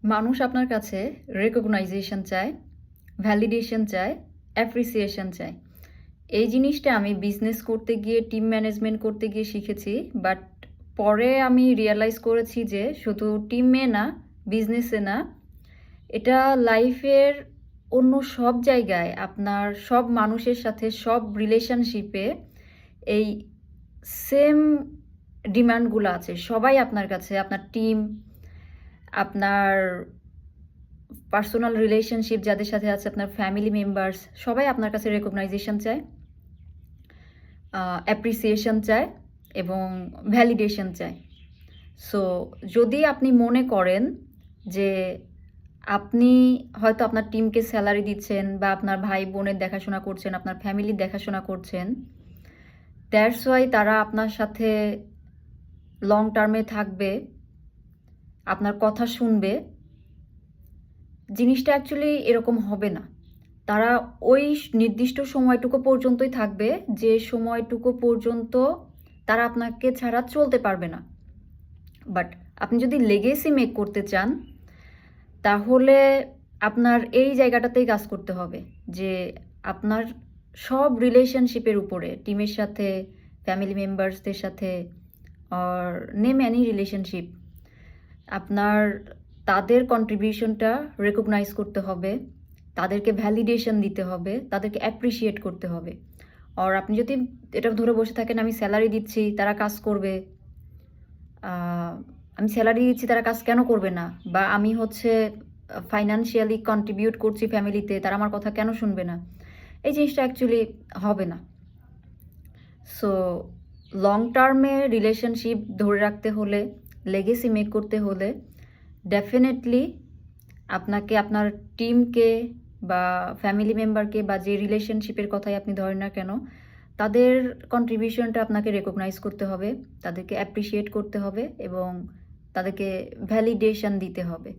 মানুষ আপনার কাছে রেকগনাইজেশন চায়, ভ্যালিডেশন চায়, অ্যাপ্রিসিয়েশন চায়। এই জিনিসটা আমি বিজনেস করতে গিয়ে, টিম ম্যানেজমেন্ট করতে গিয়ে শিখেছি। বাট পরে আমি রিয়ালাইজ করেছি যে শুধু টিমে না, বিজনেসে না, এটা লাইফের অন্য সব জায়গায় আপনার সব মানুষের সাথে সব রিলেশনশিপে এই সেম ডিমান্ডগুলো আছে। সবাই আপনার কাছে, আপনার টিম, আপনার পার্সোনাল রিলেশনশিপ যাদের সাথে আছে, আপনার ফ্যামিলি মেম্বার্স, সবাই আপনার কাছে রেকগনাইজেশন চায়, অ্যাপ্রিসিয়েশন চায় এবং ভ্যালিডেশন চায়। সো যদি আপনি মনে করেন যে আপনি হয়তো আপনার টিমকে স্যালারি দিচ্ছেন বা আপনার ভাই বোনের দেখাশোনা করছেন, আপনার ফ্যামিলির দেখাশোনা করছেন, দ্যাটস ওয়াই তারা আপনার সাথে লং টার্মে থাকবে, আপনার কথা শুনবে, জিনিসটা অ্যাকচুয়ালি এরকম হবে না। তারা ওই নির্দিষ্ট সময়টুকু পর্যন্তই থাকবে যে সময়টুকু পর্যন্ত তারা আপনাকে ছাড়া চলতে পারবে না। বাট আপনি যদি লেগেসি মেক করতে চান, তাহলে আপনার এই জায়গাটাতেই কাজ করতে হবে যে আপনার সব রিলেশনশিপের উপরে, টিমের সাথে, ফ্যামিলি মেম্বার্সদের সাথে, অর নেম অ্যানি রিলেশনশিপ, আপনার তাদের কন্ট্রিবিউশনটা রেকগনাইজ করতে হবে, তাদেরকে ভ্যালিডেশন দিতে হবে, তাদেরকে অ্যাপ্রিসিয়েট করতে হবে। আর আপনি যদি এটা ধরে বসে থাকেন আমি স্যালারি দিচ্ছি তারা কাজ করবে, আমি স্যালারি দিচ্ছি তারা কাজ কেন করবে না, বা আমি হচ্ছে ফাইন্যান্সিয়ালি কন্ট্রিবিউট করছি ফ্যামিলিতে, তারা আমার কথা কেন শুনবে না, এই জিনিসটা অ্যাকচুয়ালি হবে না। সো লং টার্মে রিলেশনশিপ ধরে রাখতে হলে, লেগেসি মেক করতে হলে ডেফিনেটলি আপনাকে আপনার টিমকে বা ফ্যামিলি মেম্বারকে বা যে রিলেশনশিপের কথাই আপনি ধরেন না কেন, তাদের কন্ট্রিবিউশনটা আপনাকে রেকগনাইজ করতে হবে, তাদেরকে অ্যাপ্রিসিয়েট করতে হবে এবং তাদেরকে ভ্যালিডেশন দিতে হবে।